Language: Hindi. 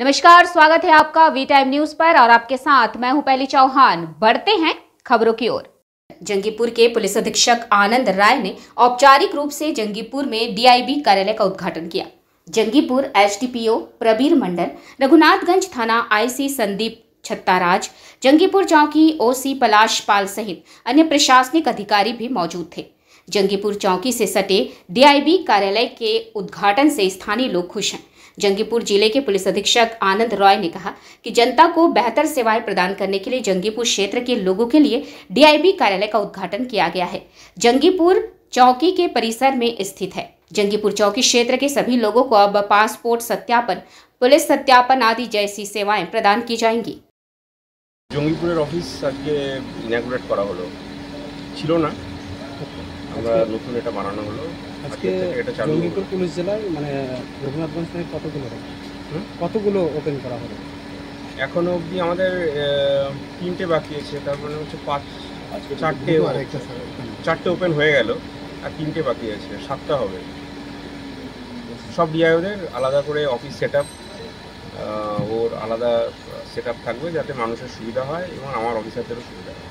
नमस्कार, स्वागत है आपका वी टाइम न्यूज पर और आपके साथ मैं हूं पहली चौहान। बढ़ते हैं खबरों की ओर। जंगीपुर के पुलिस अधीक्षक आनंद राय ने औपचारिक रूप से जंगीपुर में डीआईबी कार्यालय का उद्घाटन किया। जंगीपुर एसडीपीओ प्रबीर मंडल, रघुनाथगंज थाना आईसी संदीप छत्ताराज, जंगीपुर चौकी ओसी पलाश पाल सहित अन्य प्रशासनिक अधिकारी भी मौजूद थे। जंगीपुर चौकी से सटे डीआईबी कार्यालय के उद्घाटन से स्थानीय लोग खुश हैं। जंगीपुर जिले के पुलिस अधीक्षक आनंद रॉय ने कहा कि जनता को बेहतर सेवाएं प्रदान करने के लिए जंगीपुर क्षेत्र के लोगों के लिए डीआईबी कार्यालय का उद्घाटन किया गया है। जंगीपुर चौकी के परिसर में स्थित है। जंगीपुर चौकी क्षेत्र के सभी लोगों को अब पासपोर्ट सत्यापन, पुलिस सत्यापन आदि जैसी सेवाएं प्रदान की जाएंगी। জঙ্গিপুরের অফিস আজকে ইনাগুরেট করা হলো, ছিল না, আমরা নতুন এটা বানানো হলো আজকে। এটা চালু জঙ্গিপুর পুলিশ জেলায় মানে রঘুনাথগঞ্জ থেকে কতগুলো ওপেন করা হলো? এখনো অবধি আমাদের 3টে বাকি আছে, তার মানে হচ্ছে 4টে ওপেন হয়ে গেল আর 3টে বাকি আছে, 7টা হবে। সব ডিআইওদের আলাদা করে অফিস সেট আপ, ওর আলাদা সেট আপ থাকবে যাতে মানুষের সুবিধা হয় এবং আমার অফিসারদেরও সুবিধা হয়।